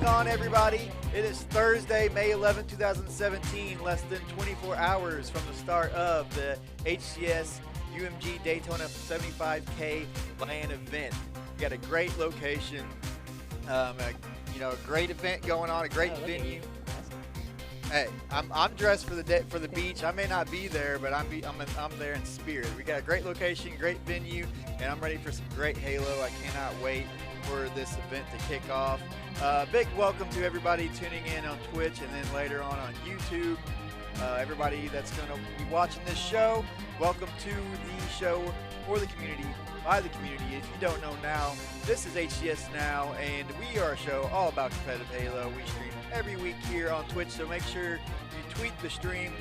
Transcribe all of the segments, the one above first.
going on, everybody? It is Thursday, May 11, 2017, less than 24 hours from the start of the HCS UMG Daytona 75K LAN event. We got a great location, a great event going on, a great venue. Hey, I'm dressed for the beach. I may not be there, but I'm there in spirit. We got a great location, great venue, and I'm ready for some great Halo. I cannot wait for this event to kick off. Big welcome to everybody tuning in on Twitch and then later on YouTube. Everybody that's going to be watching this show, welcome to the show for the community, by the community. If you don't know now, this is HCS Now, and we are a show all about competitive Halo. We stream every week here on Twitch, so make sure you tweet the stream.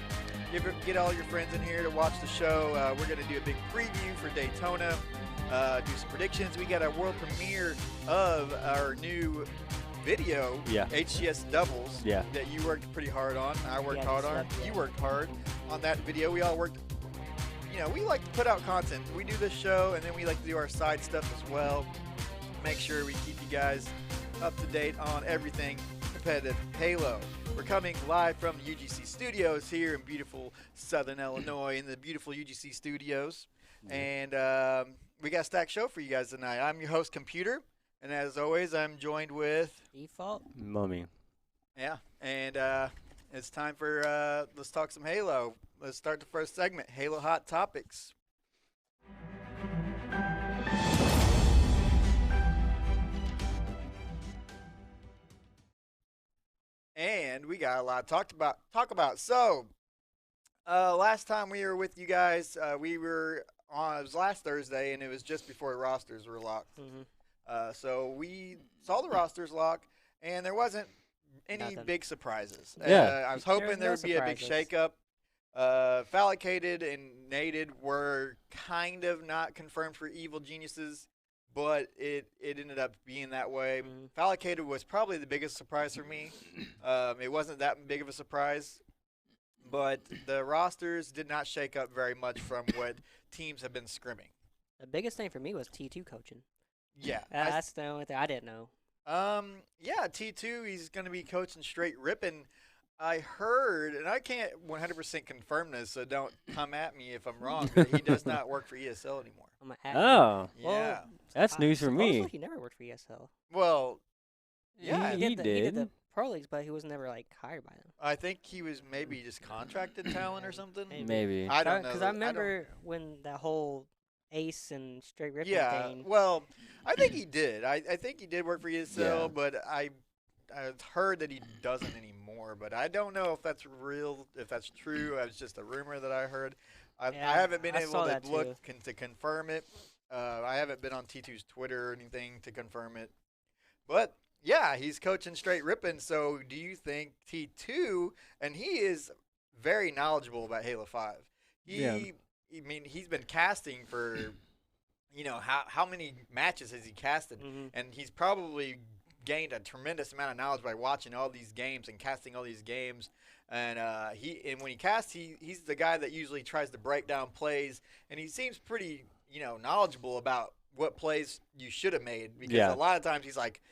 Get all your friends in here to watch the show. We're going to do a big preview for Daytona, do some predictions. We got a world premiere of our new video, HCS Doubles, that you worked pretty hard on. I worked hard on. You worked hard on that video. We all worked. We like to put out content. We do this show, and then we like to do our side stuff as well. Make sure we keep you guys up to date on everything competitive Halo. We're coming live from the UGC studios here in beautiful Southern Illinois, in the beautiful UGC studios. And we got a stacked show for you guys tonight. I'm your host, Computer. And as always, I'm joined with Default Mummy. Yeah, and it's time for let's talk some Halo. Let's start the first segment, Halo Hot Topics. And we got a lot to talk about. So, last time we were with you guys, we were on. It was last Thursday, and it was just before rosters were locked. So we saw the rosters lock, and there wasn't any big surprises. I was hoping there would be a big shakeup. Fallicated and Nated were kind of not confirmed for Evil Geniuses, but it ended up being that way. Fallicated was probably the biggest surprise for me. It wasn't that big of a surprise, but the rosters did not shake up very much from what teams have been scrimming. The biggest thing for me was T2 coaching. Yeah. That's the only thing I didn't know. Yeah, T2, he's going to be coaching straight ripping. I heard, and I can't 100% confirm this, so don't come at me if I'm wrong, but he does not work for ESL anymore. Oh. Yeah. Well, that's news for me. He never worked for ESL. Well, yeah. He He did the Pro Leagues, but he was never, hired by them. I think he was maybe just contracted talent or something. Maybe. I don't know. Because I remember when that whole Ace and straight ripping thing. Well, I think he did. I think he did work for ESL, but I heard that he doesn't anymore. But I don't know if that's real, if that's true. It's just a rumor that I heard. I haven't been able to look to confirm it. I haven't been on T2's Twitter or anything to confirm it. But, yeah, he's coaching straight ripping. So do you think T2, and he is very knowledgeable about Halo 5. I mean, he's been casting for, how many matches has he casted? And he's probably gained a tremendous amount of knowledge by watching all these games and casting all these games. And when he casts, he's the guy that usually tries to break down plays. And he seems pretty, knowledgeable about what plays you should have made. Because a lot of times he's like,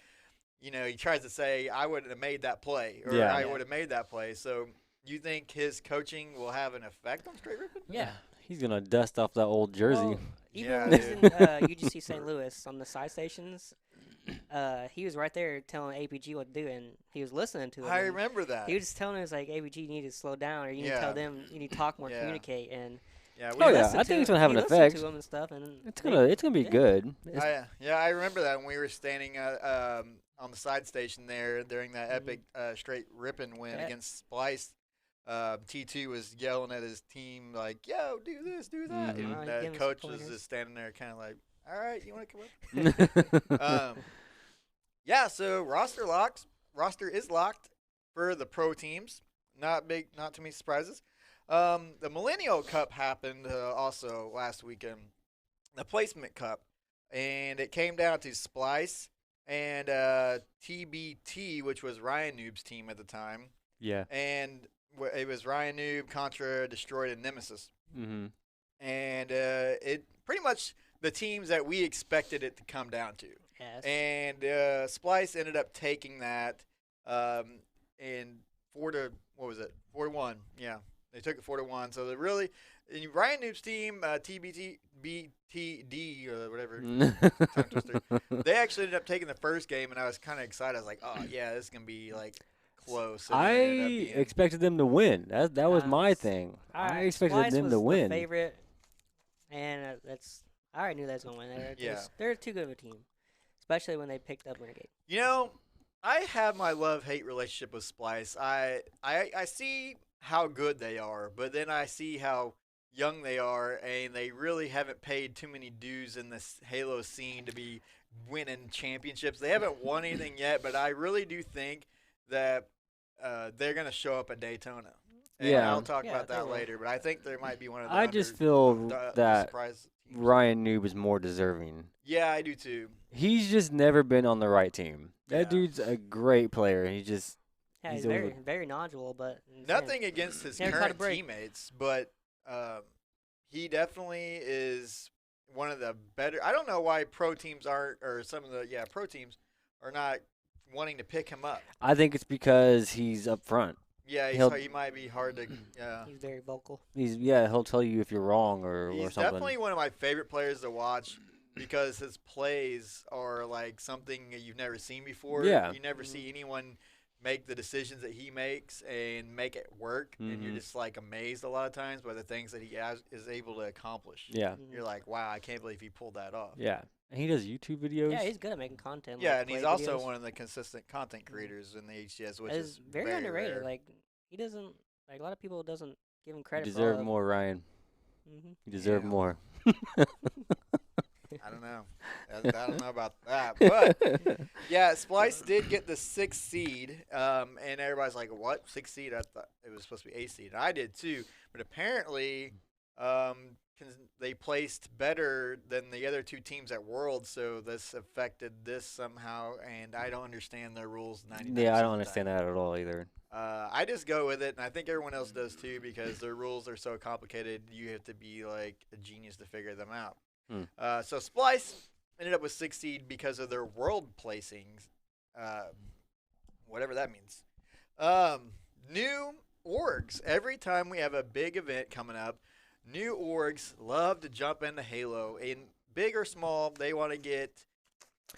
he tries to say, I wouldn't have made that play. Or I would have made that play. So you think his coaching will have an effect on straight ripping? Yeah. He's going to dust off that old jersey. Well, even when he was in UGC St. Louis on the side stations, he was right there telling APG what to do, and he was listening to him. I remember that. He was just telling us, APG, you need to slow down, or you need to tell them, you need to talk more, communicate. And I think it's going to have an effect. To him and stuff, and it's gonna be good. I remember that when we were standing on the side station there during that epic straight ripping win against Splice. T2 was yelling at his team like, yo, do this, do that. And the coach was just standing there kind of like, all right, you want to come up? So roster is locked for the pro teams. Not too many surprises. The Millennial Cup happened also last weekend, the Placement Cup, and it came down to Splice and TBT, which was Ryan Noob's team at the time. Yeah. And it was Ryan Noob, Contra, Destroyed, and Nemesis. And it pretty much the teams that we expected it to come down to. Yes. And Splice ended up taking that and 4-1. Yeah, they took it 4-1. So they really, and Ryan Noob's team, BTD or whatever, tongue twister, they actually ended up taking the first game, and I was kind of excited. I was like, oh yeah, this is gonna be like close. And I expected them to win. That was my thing. I expected them to win. The favorite, and I already knew they was gonna win. They're too good of a team, especially when they picked up Renegade. You know, I have my love-hate relationship with Splice. I see how good they are, but then I see how young they are, and they really haven't paid too many dues in this Halo scene to be winning championships. They haven't won anything yet, but I really do think that they're going to show up at Daytona. And I'll talk about that later, but I think there might be one of the just feel that surprise teams. Ryan Noob is more deserving. Yeah, I do too. He's just never been on the right team. That dude's a great player, and he's very, very nodule, but nothing against his current teammates, but he definitely is one of the better. I don't know why pro teams aren't, or some of the pro teams are not wanting to pick him up. I think it's because he's up front. Yeah, he might be hard to. Yeah, he's very vocal. He'll tell you if you're wrong or something. He's definitely one of my favorite players to watch because his plays are like something you've never seen before. Yeah, you never see anyone make the decisions that he makes and make it work, and you're just like amazed a lot of times by the things that he is able to accomplish. Yeah, you're like, wow, I can't believe he pulled that off. Yeah, and he does YouTube videos. Yeah, he's good at making content. Yeah, and he's also one of the consistent content creators in the HCS, which is very underrated. Rare. Like he doesn't, like a lot of people doesn't give him credit. You deserve more, Ryan. You deserve more. I don't know. I don't know about that. But, yeah, Splice did get the 6th seed, and everybody's like, what? 6th seed? I thought it was supposed to be 8th seed. And I did too. But apparently they placed better than the other 2 teams at Worlds, so this affected this somehow, and I don't understand their rules 99% Yeah, I don't understand that at all either. I just go with it, and I think everyone else does too because their rules are so complicated, you have to be like a genius to figure them out. So Splice ended up with 6th seed because of their world placings, whatever that means. New orgs. Every time we have a big event coming up, new orgs love to jump into Halo. And big or small, they want to get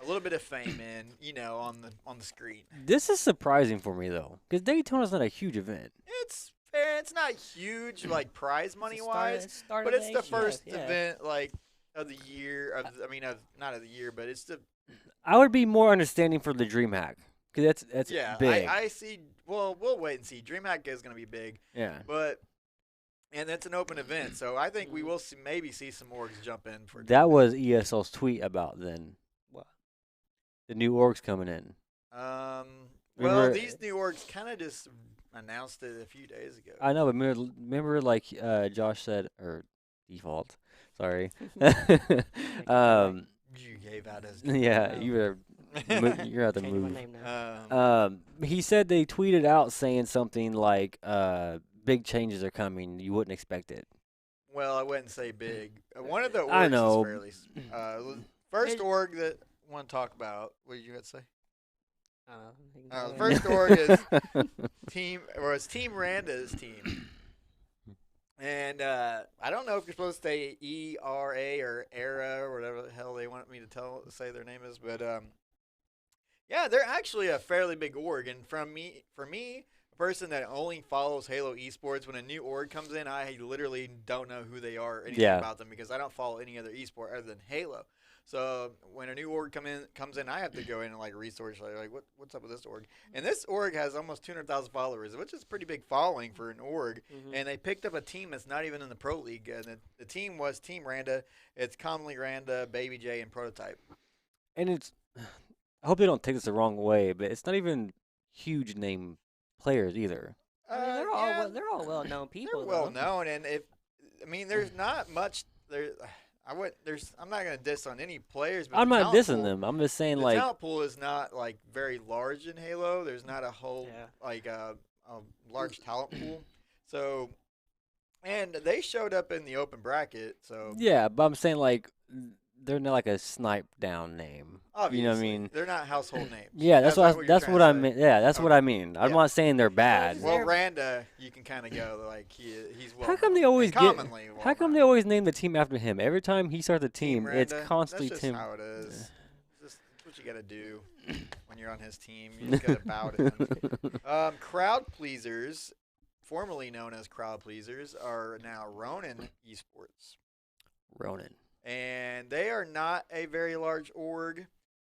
a little bit of fame in, on the screen. This is surprising for me though, because Daytona's not a huge event. It's fair. It's not huge, like prize money wise, but it's the first event like of the year. Not of the year, but it's the. I would be more understanding for the DreamHack because that's big. I see. Well, we'll wait and see. DreamHack is going to be big. Yeah. And it's an open event, so I think we will maybe see some orgs jump in for. That was ESL's tweet about then. What? The new orgs coming in. Well, these new orgs kind of just announced it a few days ago. I know, but remember like Josh said, or Default. Sorry. You gave out his name. Yeah, you're at the move. He said they tweeted out saying something like big changes are coming. You wouldn't expect it. Well, I wouldn't say big. One of the orgs I know. is fairly first org that I want to talk about. What did you have to say? The first org is it's Team Randa's team. And I don't know if you're supposed to say ERA or ERA or whatever the hell they want me to say their name is, but yeah, they're actually a fairly big org. And for me, a person that only follows Halo esports, when a new org comes in, I literally don't know who they are or anything about them because I don't follow any other esport other than Halo. So when a new org comes in, I have to go in and like research like what's up with this org. And this org has almost 200,000 followers, which is a pretty big following for an org. And they picked up a team that's not even in the pro league. And the team was Team Randa. It's commonly Randa, Baby J, and Prototype. And I hope they don't take this the wrong way, but it's not even huge name players either. They're all well known people. They're well known, and there's not much there. I'm not going to diss on any players. But I'm not dissing them. I'm just saying the talent pool is not like very large in Halo. There's not a whole a large talent pool. So, and they showed up in the open bracket. So yeah, but I'm saying like they're not like a snipe down name. Obviously. You know what I mean? They're not household names. Yeah, that's what I mean. Yeah, that's Okay. what I mean. I'm Yeah. not saying they're bad. Well, Randa, you can kind of go like he's well. How come they always commonly well How come known. they always name the team after him? Every time he starts a team, Randa, it's constantly that's Tim. just how it is. It's what you got to do when you're on his team. You just got to bow to him. Crowd pleasers, formerly known as crowd pleasers, are now Ronin Esports. Ronin. And they are not a very large org.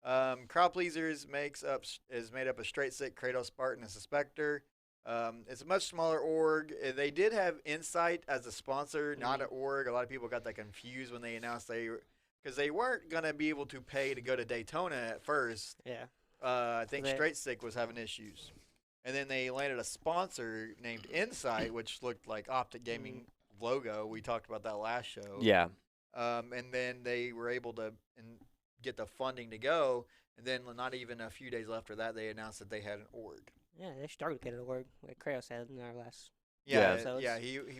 Crowd Pleasers is made up of Straight Sick, Kratos, Spartan, and Suspector. It's a much smaller org. They did have Insight as a sponsor, not an org. A lot of people got that confused when they announced because they weren't going to be able to pay to go to Daytona at first. Yeah. I think Straight Sick was having issues. And then they landed a sponsor named Insight, which looked like Optic Gaming logo. We talked about that last show. Yeah. And then they were able to get the funding to go. And then not even a few days after that, they announced that they had an org. Yeah, they started to get an org, like Kratos had in our last. Yeah.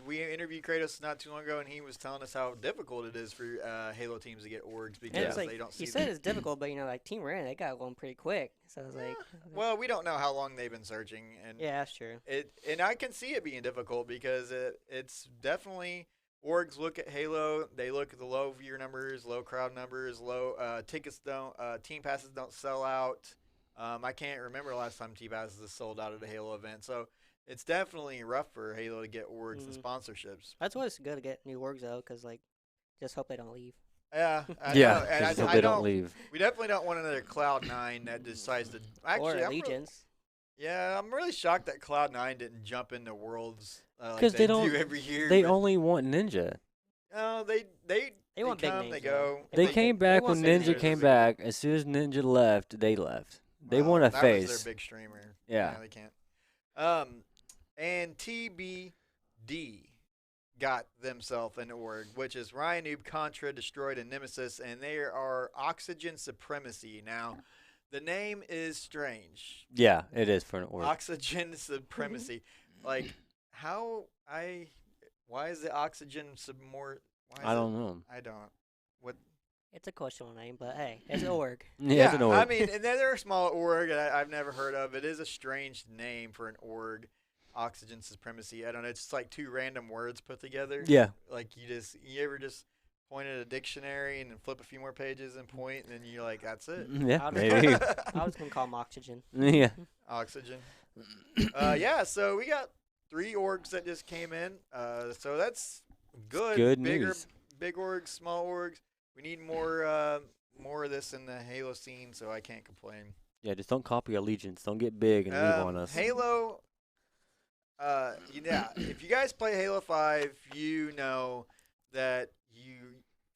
We interviewed Kratos not too long ago, and he was telling us how difficult it is for Halo teams to get orgs because they don't see. He said it's difficult, but like Team Rand, they got one pretty quick. So I was like, well, we don't know how long they've been searching, and yeah, that's true. And I can see it being difficult because it's definitely. Orgs look at Halo. They look at the low viewer numbers, low crowd numbers, low tickets team passes don't sell out. I can't remember the last time team passes is sold out at a Halo event. So it's definitely rough for Halo to get orgs and sponsorships. That's why it's good to get new orgs though, because like, just hope they don't leave. Yeah, I yeah. know. And I hope they don't leave. We definitely don't want another Cloud9 that decides to actually. Or Allegiance. Yeah, I'm really shocked that Cloud9 didn't jump into Worlds because like they don't do every year. They only want Ninja. No, they want big come, names. They go. They came back when Ninja came back. As soon as Ninja left, they left. They want a face. That was their big streamer. Yeah. They can't. And TBD got themselves an org, which is Ryan Noob, Contra, Destroyed, and Nemesis, and they are Oxygen Supremacy. Now, the name is strange. Yeah, it is for an org. Oxygen Supremacy. Like, why is the Oxygen more? I don't know. I don't. What? It's a questionable name, but hey, it's an org. Yeah, it's an org. I mean, and then they're a small org I've never heard of. It is a strange name for an org. Oxygen Supremacy. I don't know. It's just like two random words put together. Yeah. Like you ever just point at a dictionary and then flip a few more pages and point, and then you're like, that's it. Yeah, maybe. I was going to call them Oxygen. Yeah. Oxygen. Yeah, so we got 3 orgs that just came in. So that's good. Good Bigger, news. Big orgs, small orgs. We need more of this in the Halo scene, so I can't complain. Yeah, just don't copy Allegiance. Don't get big and leave on us. Halo, yeah, if you guys play Halo 5, you know that you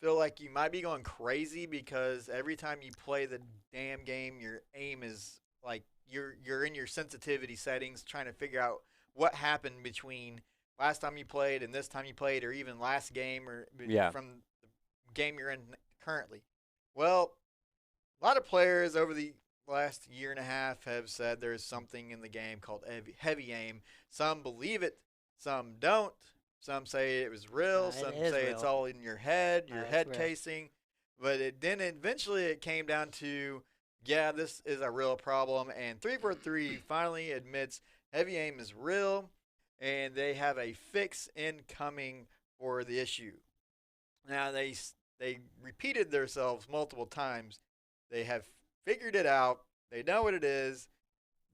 feel like you might be going crazy because every time you play the damn game, your aim is like you're in your sensitivity settings trying to figure out what happened between last time you played and this time you played, or even last game, or from the game you're in currently. Well, a lot of players over the last year and a half have said there's something in the game called heavy aim. Some believe it, some don't. Some say it was real. Some say it's all in your head, your head casing. But then eventually it came down to, yeah, this is a real problem. And 343 finally admits heavy aim is real, and they have a fix incoming for the issue. Now, they repeated themselves multiple times. They have figured it out. They know what it is.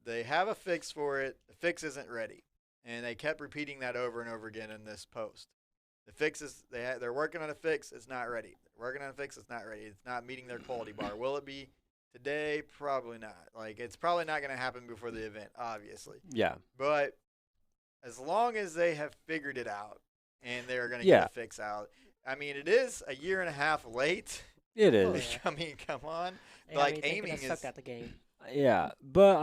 They have a fix for it. The fix isn't ready. And they kept repeating that over and over again in this post. The fix is, they're working on a fix. It's not ready. They're working on a fix. It's not ready. It's not meeting their quality bar. Will it be today? Probably not. Like, it's probably not going to happen before the event, obviously. Yeah. But as long as they have figured it out and they're going to get a fix out. I mean, it is a year and a half late. It is. I mean, come on. Yeah, like, aiming is sucked out the game. Yeah, but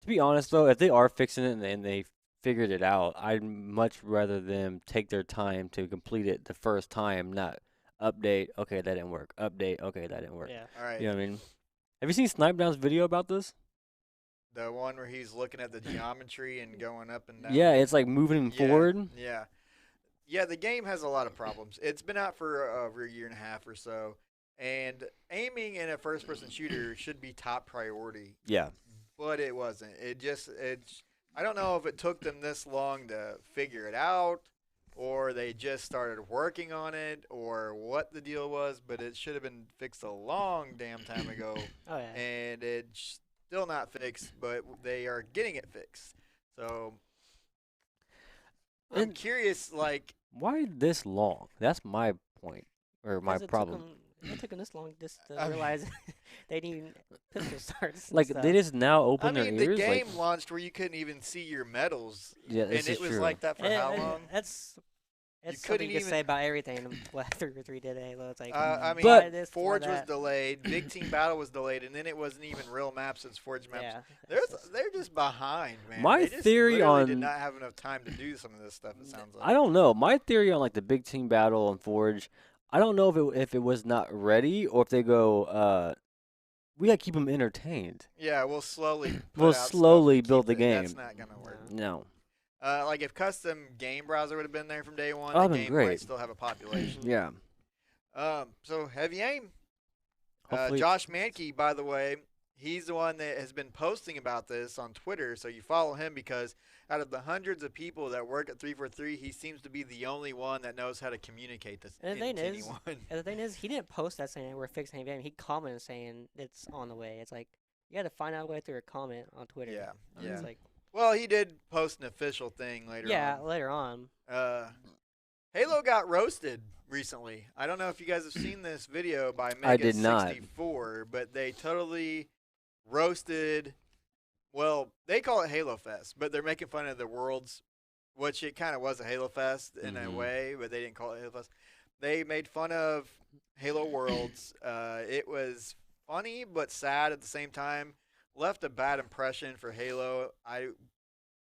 to be honest though, if they are fixing it and they figured it out, I'd much rather them take their time to complete it the first time, not update. Okay, that didn't work. Update. Okay, that didn't work. Yeah. All right. You know what I mean? Have you seen Snipe Down's video about this? The one where he's looking at the geometry and going up and down. Yeah, it's like moving forward. Yeah. Yeah, the game has a lot of problems. It's been out for over a year and a half or so. And aiming in a first-person shooter should be top priority, Yeah. but it wasn't. I don't know if it took them this long to figure it out, or they just started working on it, or what the deal was, but it should have been fixed a long damn time ago. Oh yeah. And it's still not fixed, but they are getting it fixed. So I'm And- curious, like, Why this long? That's my point or my 'Cause it problem. It took them this long just to I mean- realize they didn't even pistol starts. and Like stuff. they just now I open their mean, the ears. game Like, launched where you couldn't even see your medals, yeah, and this it is was true. like that for how And long? That's couldn't something you can even- say about everything. What 3 did Halo? It's like, I mean, But- why this, why Forge was that? delayed, Big Team Battle was delayed, and then it wasn't even real maps. It's Forge maps. Yeah. They're just behind, man. My they just theory literally on- did not have enough time to do some of this stuff. It sounds like. I don't know. My theory on like the big team battle and Forge, I don't know if it was not ready or if they go, we gotta keep them entertained. Yeah, we'll slowly. Put We'll out stuff slowly to build keep the it. That's game. not gonna work. No. Like if custom game browser would have been there from day one, Oh, the that'd game been great. might still have a population. Yeah. So heavy aim. Hopefully Josh Mankey, by the way, he's the one that has been posting about this on Twitter. So you follow him because out of the hundreds of people that work at 343, he seems to be the only one that knows how to communicate this And the to thing is- anyone. And the thing is, he didn't post that saying we're fixing heavy aim. He commented saying it's on the way. It's like you got to find out a way through a comment on Twitter. Yeah, And yeah. It's like Well, he did post an official thing later yeah, on. later on. Halo got roasted recently. I don't know if you guys have seen this video by I did not. Mega64, but they totally roasted. Well, they call it Halo Fest, but they're making fun of the worlds, which it kind of was a Halo Fest in a Mhm. way, but they didn't call it Halo Fest. They made fun of Halo Worlds. It was funny but sad at the same time. Left a bad impression for Halo. I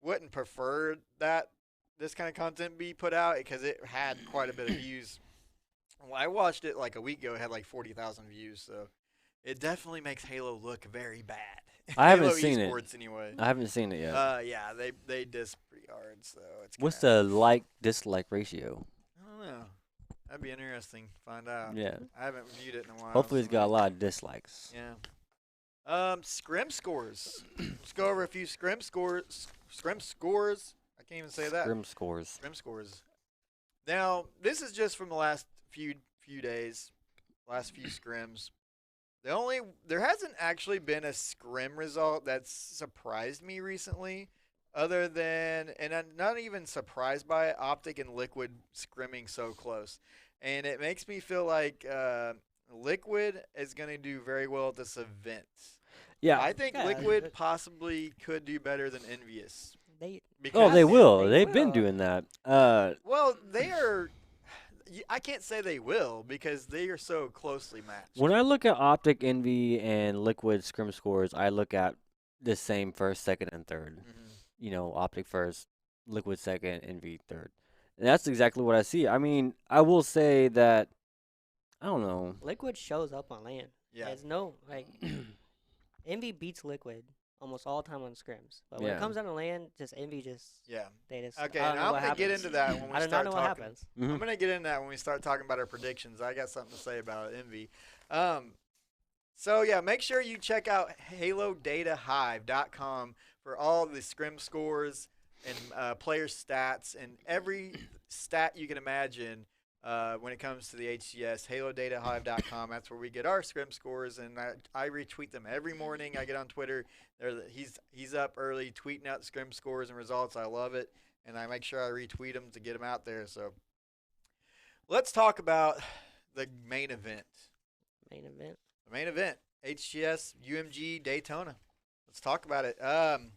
wouldn't prefer that this kind of content be put out because it had quite a bit of views. Well, I watched it like a week ago. It had like 40,000 views, so it definitely makes Halo look very bad. I haven't Halo seen it. esports anyway. I haven't seen it yet. Yeah, they diss pretty hard, so it's. What's kinda- the like dislike ratio? I don't know. That'd be interesting to find out. Yeah. I haven't viewed it in a while. Hopefully it's so got a maybe- lot of dislikes. Yeah. Scrim scores. Let's go over a few Scrim scores. Scrim scores. I can't even say that. Scrim scores. Scrim scores. Now, this is just from the last few days, last few scrims. There hasn't actually been a scrim result that's surprised me recently, other than, and I'm not even surprised by it, Optic and Liquid scrimming so close, and it makes me feel like Liquid is going to do very well at this event. Yeah. I think Yeah, Liquid but- possibly could do better than Envious. They Oh, Because they will. They They've been will. doing that. Well, they are. I can't say they will because they are so closely matched. When I look at Optic, Envy, and Liquid scrim scores, I look at the same first, second, and third. Mhm. You know, Optic first, Liquid second, Envy third. And that's exactly what I see. I mean, I will say that, I don't know. Liquid shows up on land. Yeah. There's no like Envy beats Liquid almost all the time on scrims. But when Yeah. it comes down to land, just Envy Yeah. they just Okay, I don't and know I'm what gonna get happens. into that when we I do not start know talking. what happens. Mhm. I'm gonna get into that when we start talking about our predictions. I got something to say about Envy. So yeah, make sure you check out HaloDataHive.com for all the scrim scores and player stats and every stat you can imagine when it comes to the HCS. HaloDataHive.com. That's where we get our scrim scores, and I retweet them every morning. I get on Twitter. He's up early tweeting out the scrim scores and results. I love it, and I make sure I retweet them to get them out there. So let's talk about the main event. Main event. The main event, HCS UMG Daytona. Let's talk about it. I'm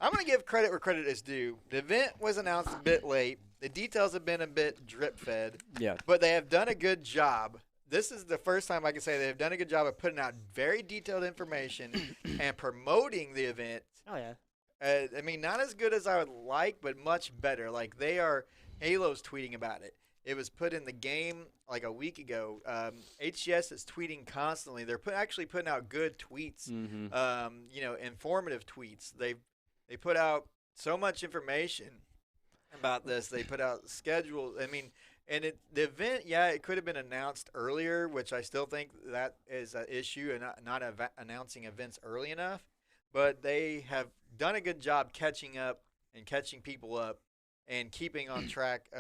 going to give credit where credit is due. The event was announced a bit late. The details have been a bit drip-fed, Yeah. but they have done a good job. This is the first time I can say they've done a good job of putting out very detailed information and promoting the event. Oh yeah. I mean, not as good as I would like, but much better. Like, Halo's tweeting about it. It was put in the game like a week ago. HCS is tweeting constantly. They're actually putting out good tweets, Mm-hmm. informative tweets. They put out so much information about this. They put out schedules. I mean, And the event, yeah, it could have been announced earlier, which I still think that is an issue and not announcing events early enough. But they have done a good job catching up and catching people up and keeping on track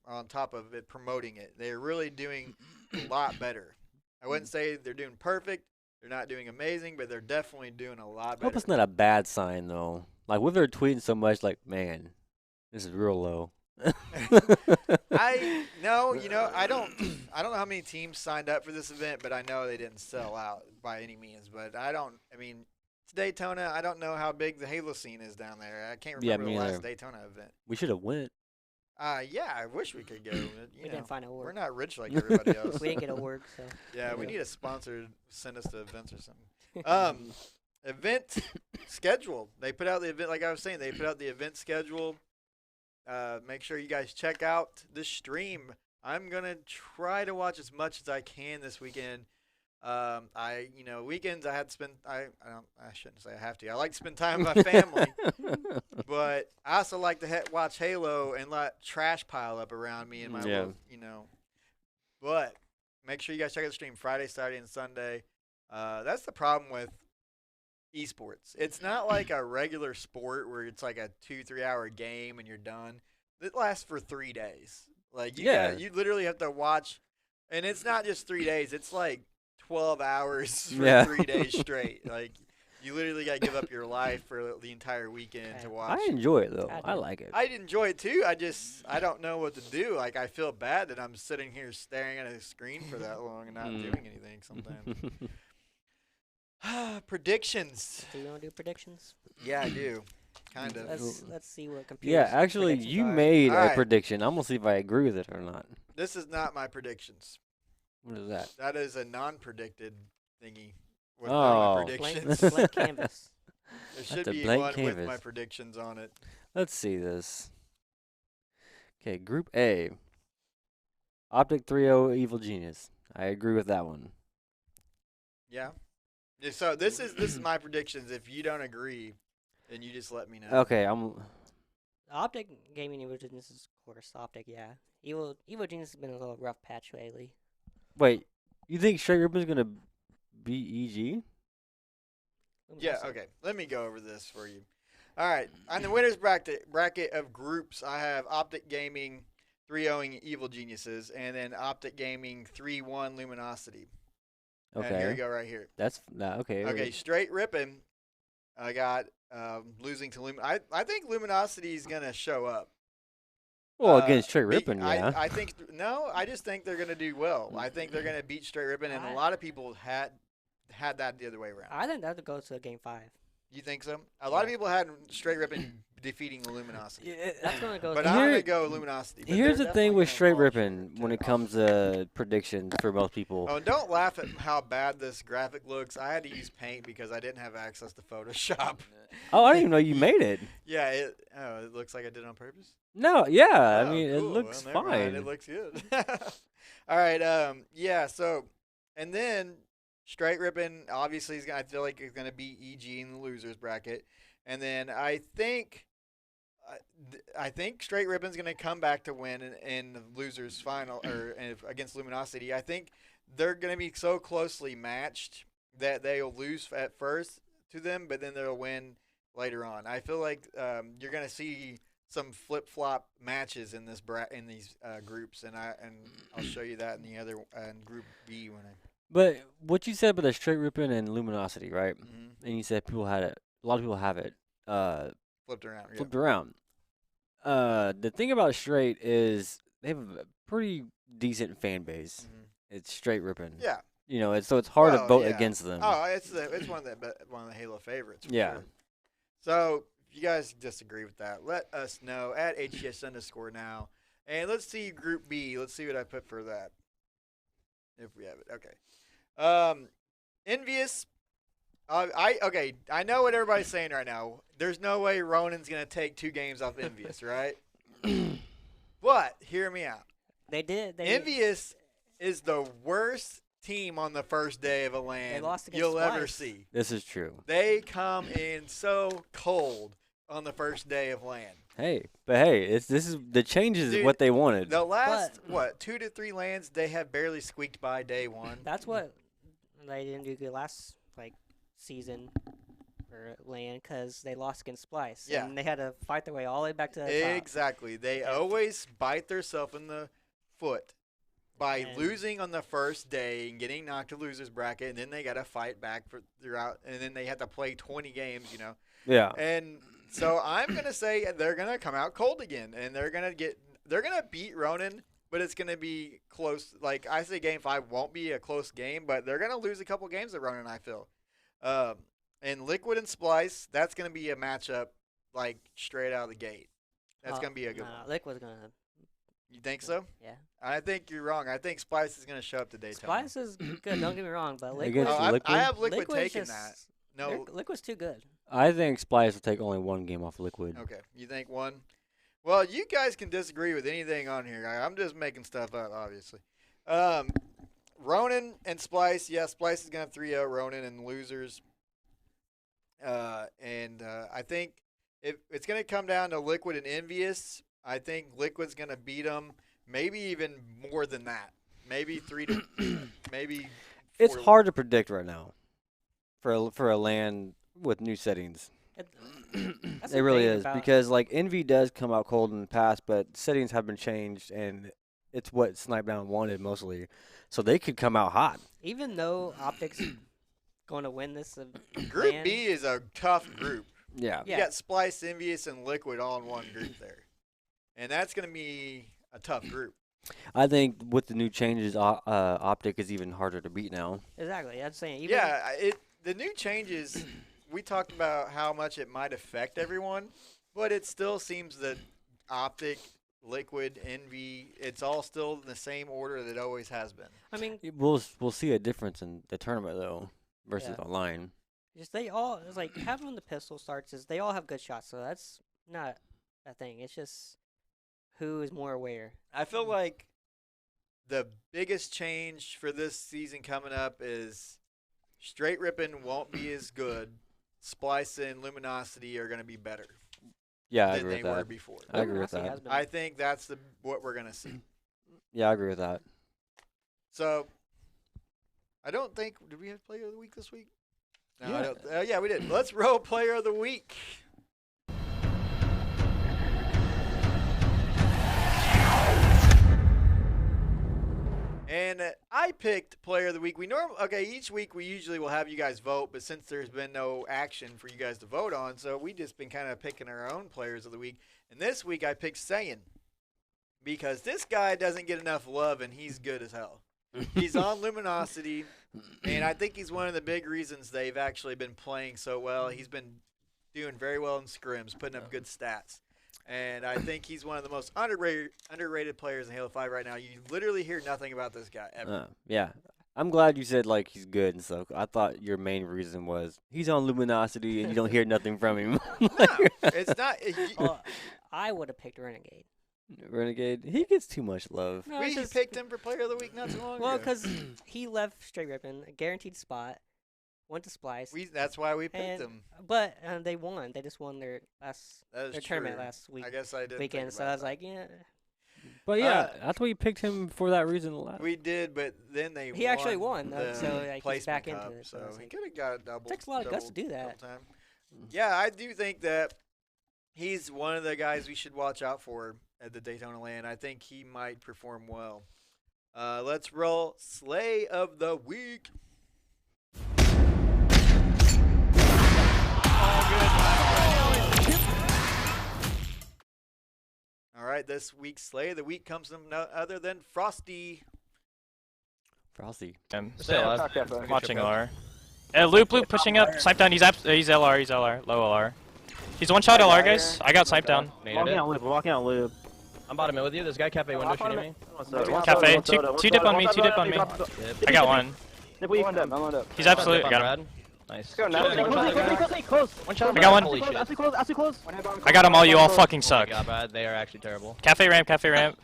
on top of it, promoting it. They're really doing a lot better. I wouldn't say they're doing perfect. They're not doing amazing, but they're definitely doing a lot I better. hope it's not a bad sign though. Like with her tweeting so much, like, man, this is real low. I don't know how many teams signed up for this event, but I know they didn't sell out by any means. But I mean, it's Daytona. I don't know how big the Halo scene is down there. I can't remember the last Daytona event. We should have went. Yeah, I wish we could go. We didn't find a award. We're not rich like everybody else. We didn't get a award, so. Yeah, we need a sponsor to send us to events or something. Event schedule. They put out the event, like I was saying, they put out the event schedule. Make sure you guys check out the stream. I'm going to try to watch as much as I can this weekend. Weekends I had to spend, I shouldn't say I have to. I like to spend time with my family. But I also like to watch Halo and let trash pile up around me in my little, But make sure you guys check out the stream Friday, Saturday, and Sunday. That's the problem with esports. It's not like a regular sport where it's like a 2-3 hour game and you're done. It lasts for 3 days. Like you literally have to watch, and it's not just 3 days. It's like 12 hours for 3 days straight. Like you literally got to give up your life for the entire weekend to watch. I enjoy it though. I like it. I enjoy it too. I don't know what to do. Like I feel bad that I'm sitting here staring at a screen for that long and not doing anything sometimes. Predictions. Do you want to do predictions? Yeah, I do. Kind of. Let's see what computers. Yeah, actually, you made a prediction. I'm gonna see if I agree with it or not. This is not my predictions. What is that? That is a non-predicted thingy with my predictions. Blank canvas. There should be one with my predictions on it. Let's see this. Okay, Group A. Optic 3-0 Evil Genius. I agree with that one. Yeah. So this is my predictions. If you don't agree, then you just let me know. Okay, Optic Gaming Evil Genius is, of course, Optic, yeah. Evil Genius has been a little rough patch lately. Wait, you think Straight Ribbon's gonna beat EG? Yeah, okay. Let me go over this for you. All right. On the winners bracket of groups, I have Optic Gaming 3-0ing Evil Geniuses, and then Optic Gaming 3-1 Luminosity. Okay. And here we go right here. That's okay. Okay, Straight Rippin'. I got losing to I think Luminosity is gonna show up. Well, against Straight Rippin', yeah. I think I just think they're gonna do well. I think they're gonna beat Straight Rippin', and a lot of people had that the other way around. I think that would go to Game 5. You think so? A lot of people had Straight Rippin' defeating the Luminosity. Yeah, that's gonna go. But I'm gonna go Luminosity. Here's the thing with Straight Rippin' when it comes to predictions for most people. Oh, don't laugh at how bad this graphic looks. I had to use Paint because I didn't have access to Photoshop. Oh, I didn't even know you made it. Yeah, it looks like I did it on purpose. No, yeah, Oh, I mean cool. it looks Well, never fine. mind. It looks good. All right, yeah. So, and then Straight Rippin' obviously I feel like is gonna beat EG in the losers bracket, and then I think Straight Rippin's gonna come back to win in the losers final or against Luminosity. I think they're gonna be so closely matched that they'll lose at first to them, but then they'll win later on. I feel like you're gonna see some flip-flop matches in these groups, and I'll show you that in the other in Group B when I. But what you said about the Straight Rippin' and Luminosity, right? Mm-hmm. And you said people had it. A lot of people have it. Flipped around. Yeah. Flipped around. The thing about Straight is they have a pretty decent fan base. Mm-hmm. It's Straight Rippin'. Yeah. You know, it's hard to vote against them. Oh, it's one of the Halo favorites. Yeah. Sure. So if you guys disagree with that, let us know at HCS_now, and let's see Group B. Let's see what I put for that. If we have it, okay. Envious. I know what everybody's saying right now. There's no way Ronin's gonna take 2 games off Envious, right? But hear me out. They did. Envious is the worst team on the first day of a LAN They lost against you'll twice. ever see. This is true. They come in so cold. on the first day of LAN. Hey, this is the changes Dude, what they wanted. The last, 2 to 3 LANs, they have barely squeaked by day one. That's what they didn't do good last season for LAN because they lost against Splice. Yeah. And they had to fight their way all the way back to the top. Exactly. They always bite themselves in the foot by losing on the first day and getting knocked to losers bracket, and then they got to fight back throughout, and then they have to play 20 games, Yeah. And so I'm going to say they're going to come out cold again, and they're going to beat Ronin, but it's going to be close. Like I say, Game 5 won't be a close game, but they're going to lose a couple games at Ronin, I feel. And Liquid and Splice, that's going to be a matchup like straight out of the gate. That's going to be a good one. Liquid's going to. You think so? Yeah. I think you're wrong. I think Splice is going to show up to Daytona. Splice is good, don't get me wrong, but Against Liquid. I have Liquid Liquid's taking just- that. No. Liquid's too good. I think Splice will take only one game off Liquid. Okay. You think one? Well, you guys can disagree with anything on here. I'm just making stuff up, obviously. Ronin and Splice. Yeah, Splice is going to 3-0 Ronin and losers. I think it's going to come down to Liquid and Envious. I think Liquid's going to beat them, maybe even more than that. Maybe 3 to maybe 4. It's hard to predict right now for a LAN with new settings. That's It the really thing is about- because like Envy does come out cold in the past, but settings have been changed and it's what Snipedown wanted mostly. So they could come out hot. even though Optics going to win this Group LAN, B is a tough group. Yeah. You got Splice, Envious, and Liquid all in one group there. And that's going to be a tough group. I think with the new changes, Optic is even harder to beat now. Exactly. I'm saying. Even, Yeah, the new changes, we talked about how much it might affect everyone, but it still seems that Optic, Liquid, Envy, it's all still in the same order that it always has been. I mean, We'll see a difference in the tournament though versus Yeah. online. just they all. It's like having the pistol starts is they all have good shots, so that's not a thing. It's just who is more aware. I feel like the biggest change for this season coming up is Straight Rippin' won't be as good. Splice and Luminosity are going to be better Yeah, I than agree they with were that. before. I agree with Luminosity that. has been- I think that's what we're going to see. Yeah, I agree with that. So, I don't think – did we have Player of the Week this week? No, Yeah. I don't. Yeah, we did. Let's roll Player of the Week. And I picked Player of the Week. Each week we usually will have you guys vote, but since there's been no action for you guys to vote on, so we just been kind of picking our own Players of the Week. And this week I picked Saiyan because this guy doesn't get enough love, and he's good as hell. He's on Luminosity, and I think he's one of the big reasons they've actually been playing so well. He's been doing very well in scrims, putting up good stats. And I think he's one of the most underrated players in Halo 5 right now. You literally hear nothing about this guy ever. Yeah. I'm glad you said like he's good and stuff. I thought your main reason was he's on Luminosity and you don't hear nothing from him. No, it's not. Well, I would have picked Renegade. Renegade, he gets too much love. No, We it's just- picked him for Player of the Week not too long Well, ago. because he left Straight Rippin', a guaranteed spot, went to Splice, That's why we picked and- him. but they won. They just won their That is tournament true. last I guess I did. weekend. So I was like, yeah. But yeah, that's why you picked him for that reason. we did, but then they He actually won, the so like, he's placement back cup, into it. So So it's he like, could have got a double. takes a lot of guts to do double that. time. Yeah, I do think that he's one of the guys we should watch out for at the Daytona LAN. I think he might perform well. Let's roll Slay of the Week. All right, this week's Slay of the Week comes from no other than Frosty. Frosty. Watching LR. Loop pushing up. Snipe down. He's LR. He's LR. Low LR. He's one shot LR, guys. I got snipe down. Walking out loop. I'm bottom mid with you. There's a guy cafe window shooting me. Cafe. Two dip on me. Two dip on me. I got one. He's absolute. I got him. Nice. I got One one. Holy shit. I got them all. You all fucking Oh my suck. god, bad. They are actually terrible. Cafe ramp. Cafe ramp.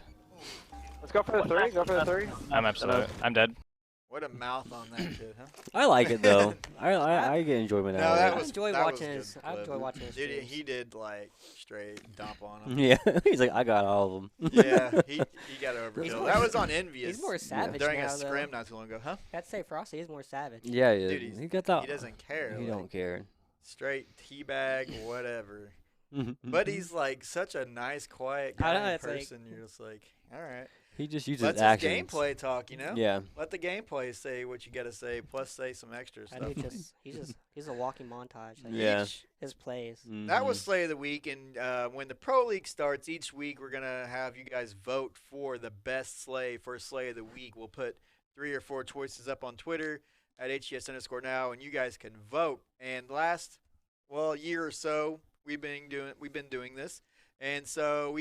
Let's go for the three. Go for the three. I'm absolute. I'm dead. What a mouth on that kid, huh? I like it though. I get enjoyment No, out that of was- I enjoy that was watching good his. I clip. enjoy watching his. Dude, streams. he did like straight dump on it. him. Yeah, he's like, I got all of them. Yeah, he got He's overkill. more- That was on Envious. He's more savage during now, a though. scrim not too long ago, huh? I'd say Frosty is more savage. Yeah, yeah. Dude, He got that. He doesn't care. He like, don't care. Straight teabag, whatever. But he's like such a nice, quiet I know, guy in it's like- person. You're just like, all right. He just uses Let his actions. gameplay talk, you know? Yeah. Let the gameplay say what you got to say, plus say some extra I stuff. do he's a walking montage. Like, Yeah. his plays. That was Mhm. Slay of the Week, and when the Pro League starts each week, we're going to have you guys vote for the best Slay for Slay of the Week. We'll put 3 or 4 choices up on Twitter at HCS_now, and you guys can vote. And last, year or so, we've been doing this. And so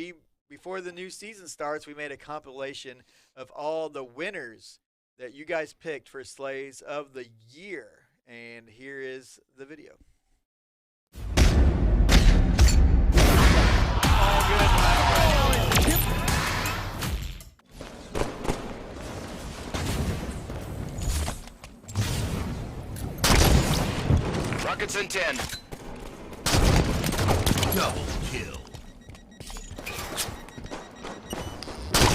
before the new season starts, we made a compilation of all the winners that you guys picked for Slays of the Year. And here is the video. Rockets in 10. Double kill.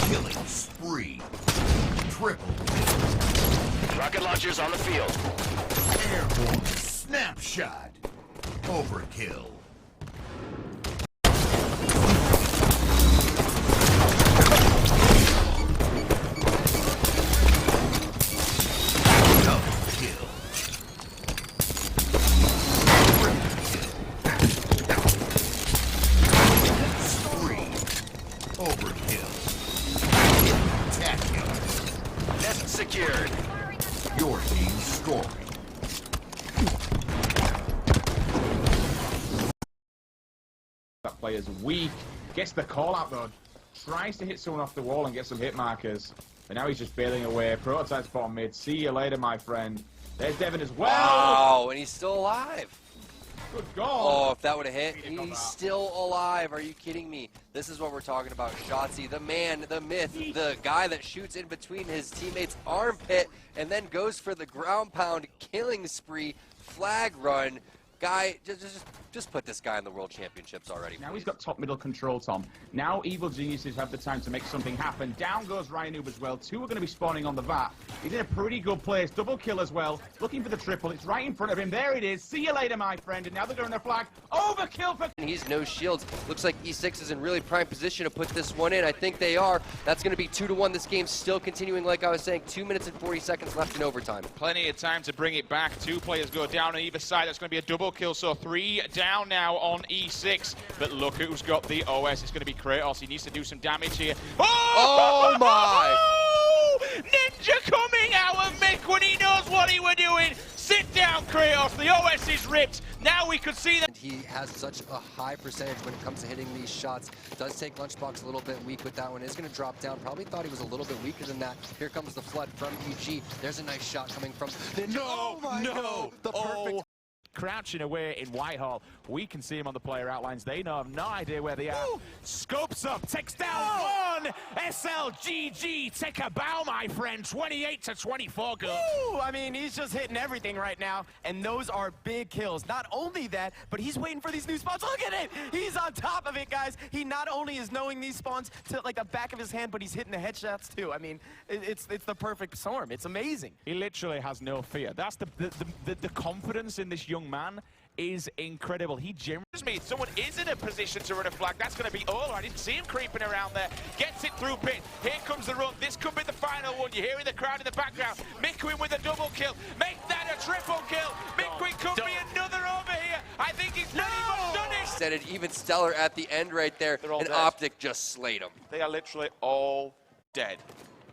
Killing spree. Triple kill. Rocket launchers on the field. Airborne snapshot. Overkill. Double kill. Spree. Overkill. Spectacular. Nest secured. Your team scoring. That player's weak. Gets the call out though. Tries to hit someone off the wall and get some hit markers. But now he's just bailing away. Prototype's bottom mid. See you later, my friend. There's Devin as well. Wow, and he's still alive. Good Oh, goal. if that would have hit, he's still alive. Are you kidding me? This is what we're talking about. Shotzi, the man, the myth, the guy that shoots in between his teammates' armpit and then goes for the ground pound killing spree, flag run. Guy, just put this guy in the World Championships already. Now please. he's got top middle control, Tom. Now Evil Geniuses have the time to make something happen. Down goes Ryan Noob as well. 2 are going to be spawning on the VAT. He's in a pretty good place. Double kill as well. Looking for the triple. It's right in front of him. There it is. See you later, my friend. And now they're going to flag. Overkill for... He's no shields. Looks like E6 is in really prime position to put this one in. I think they are. That's going to be 2-1. This game's still continuing, like I was saying. 2 minutes and 40 seconds left in overtime. Plenty of time to bring it back. 2 players go down on either side. That's going to be a double kill, so 3 down now on E6. But look who's got the OS. It's going to be Kratos. He needs to do some damage here. Oh my! Ninja coming out of Mick when he knows what he were doing. Sit down, Kratos. The OS is ripped. Now we could see that. And he has such a high percentage when it comes to hitting these shots. Does take Lunchbox a little bit weak with that one. Is going to drop down. Probably thought he was a little bit weaker than that. Here comes the flood from EG. There's a nice shot coming from Ninja. Oh my God. The perfect. Crouching away in Whitehall. We can see him on the player outlines. They know, have no idea where they are. Scopes up, takes down one. SLGG, take a bow, my friend. 28-24 goal. Ooh, I mean, he's just hitting everything right now, and those are big kills. Not only that, but he's waiting for these new spawns. Look at it! He's on top of it, guys. He not only is knowing these spawns to like the back of his hand, but he's hitting the headshots too. I mean, it's the perfect storm. It's amazing. He literally has no fear. That's the confidence in this young man is incredible. He generally... Someone is in a position to run a flag. That's going to be all. I didn't see him creeping around there. Gets it through pit. Here comes the run. This could be the final one. You're hearing the crowd in the background. Mickwin with a double kill. Make that a triple kill. Mickwin could be another over here. I think he's pretty much done it. Said it, even Stellar at the end right there. They're all And dead. Optic just slayed him. They are literally all dead.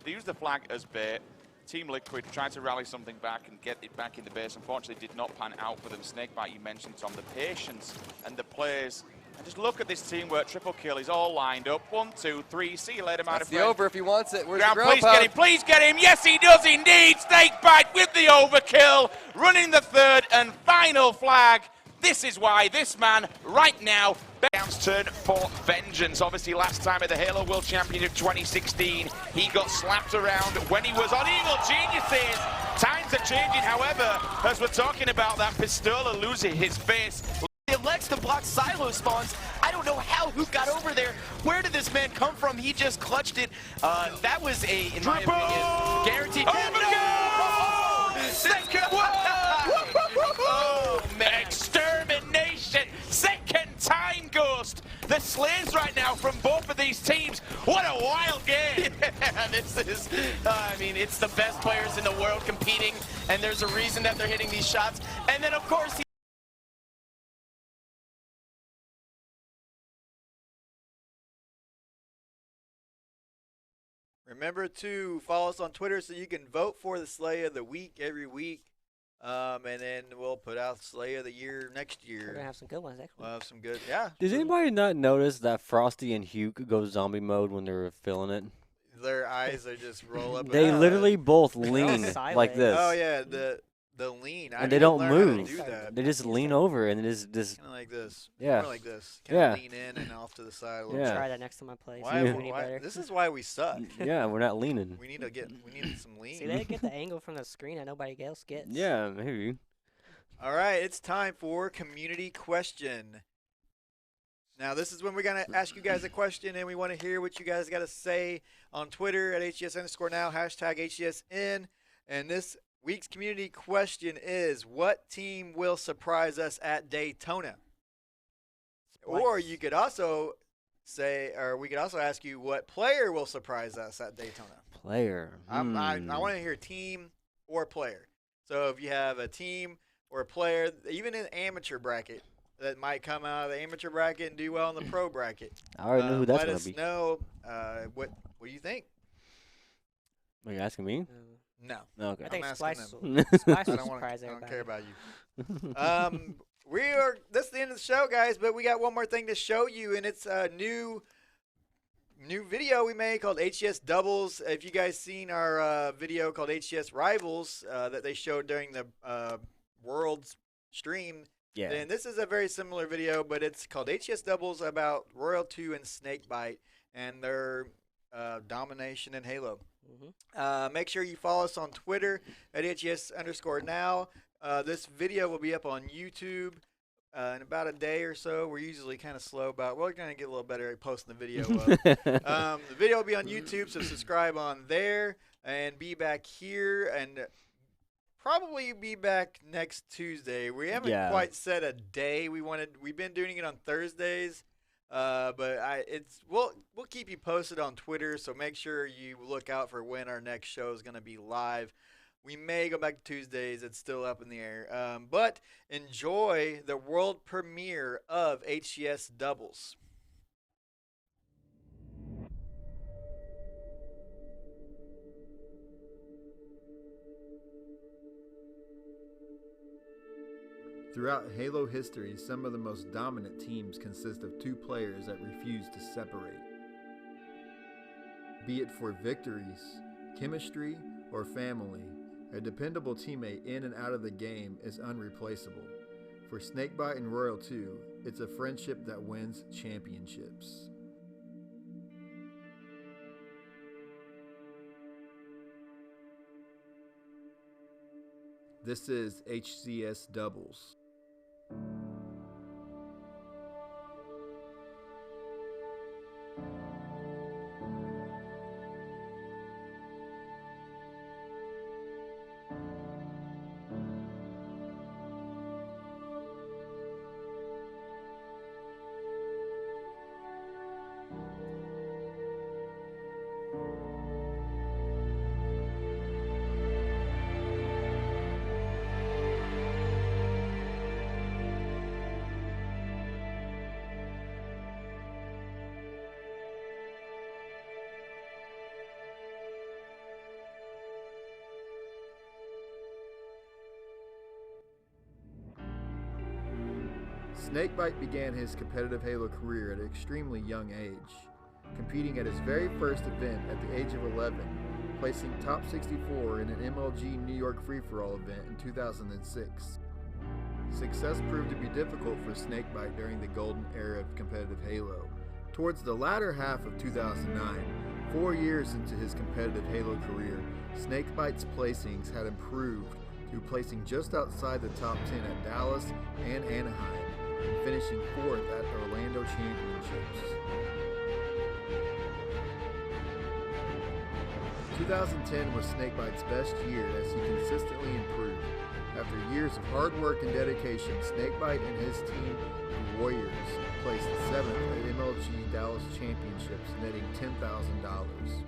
They use the flag as bait. Team Liquid tried to rally something back and get it back in the base. Unfortunately, did not pan out for them. Snakebite, you mentioned, Tom. The patience and the players. And just look at this teamwork. Triple kill is all lined up. 1, 2, 3. See you later, my That's the friend. over if he wants it. Where's Ground, the ground please get pound? him, please get him. Yes, he does indeed. Snakebite with the overkill. Running the third and final flag. This is why this man, right now, Bounce turn for vengeance. Obviously, last time at the Halo World Championship 2016, he got slapped around when he was on Evil Geniuses. Times are changing, however, as we're talking about that Pistola losing his face. He elects to block silo spawns. I don't know how Hoop got over there. Where did this man come from? He just clutched it. That was in my opinion, guaranteed. Oh, man. Extermination. Second time ghost. The slays right now from both of these teams. What a wild game. Yeah, this is, I mean, it's the best players in the world competing, and there's a reason that they're hitting these shots. And then, of course, Remember to follow us on Twitter so you can vote for the Slay of the Week every week. And then we'll put out Slay of the Year next year. We're gonna have some good ones next week. We'll have some good, yeah. Does anybody not notice that Frosty and Hugh go zombie mode when they're filling it? Their eyes are just roll up. They literally both lean sideways. like this. Oh yeah, the lean. I And they didn't don't learn how to move. do that. They just lean over and it is this. Kind of like this. Yeah. More like this. Kind Yeah. of lean in and off to the side a little. Yeah. Try that next time I play. Why, See if we need why, better. this is why we suck. Yeah, we're not leaning. We need some lean. See, they get the angle from the screen that nobody else gets. Yeah, maybe. All right, it's time for community question. Now, this is when we're going to ask you guys a question, and we want to hear what you guys got to say on Twitter at HCS_now, hashtag HCSN. And this week's community question is, what team will surprise us at Daytona? Or you could also say, or we could also ask you, what player will surprise us at Daytona? Player. I want to hear team or player. So if you have a team or a player, even in the amateur bracket, that might come out of the amateur bracket and do well in the pro bracket. I already know who that's going to be. Let us know what do you think? Are you asking me? No. Okay. I think I'm Splice asking will I don't surprise everybody. care about you. That's the end of the show, guys, but we got one more thing to show you, and it's a new video we made called HCS Doubles. If you guys seen our video called HCS Rivals that they showed during the World's stream, Yeah. then this is a very similar video, but it's called HCS Doubles about Royal 2 and Snakebite and their domination in Halo. Make sure you follow us on Twitter at HCS_now. This video will be up on YouTube in about a day or so. We're usually kind of slow, but we're going to get a little better at posting the video up. The video will be on YouTube, so subscribe on there and be back here and probably be back next Tuesday. We haven't quite set a day. We've been doing it on Thursdays, but we'll keep you posted on Twitter. So make sure you look out for when our next show is going to be live. We may go back to Tuesdays. It's still up in the air. But enjoy the world premiere of HCS Doubles. Throughout Halo history, some of the most dominant teams consist of two players that refuse to separate. Be it for victories, chemistry, or family, a dependable teammate in and out of the game is unreplaceable. For Snakebite and Royal 2, it's a friendship that wins championships. This is HCS Doubles. Snakebite began his competitive Halo career at an extremely young age, competing at his very first event at the age of 11, placing top 64 in an MLG New York free-for-all event in 2006. success proved to be difficult for Snakebite during the golden era of competitive Halo. Towards the latter half of 2009, 4 years into his competitive Halo career, Snakebite's placings had improved to placing just outside the top 10 at Dallas and Anaheim, and finishing 4th at Orlando Championships. 2010 was Snakebite's best year as he consistently improved. After years of hard work and dedication, Snakebite and his team, the Warriors, placed 7th at MLG Dallas Championships, netting $10,000.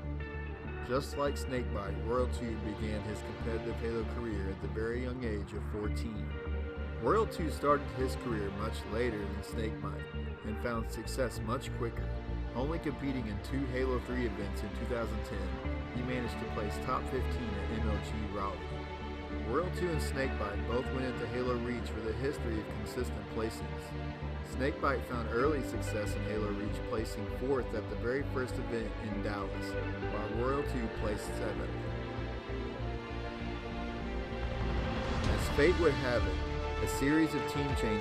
Just like Snakebite, Royal 2 began his competitive Halo career at the very young age of 14. Royal 2 started his career much later than Snakebite and found success much quicker. Only competing in 2 Halo 3 events in 2010, he managed to place top 15 at MLG Raleigh. Royal 2 and Snakebite both went into Halo Reach with a history of consistent placings. Snakebite found early success in Halo Reach, placing 4th at the very first event in Dallas, while Royal 2 placed 7th. As fate would have it, a series of team changes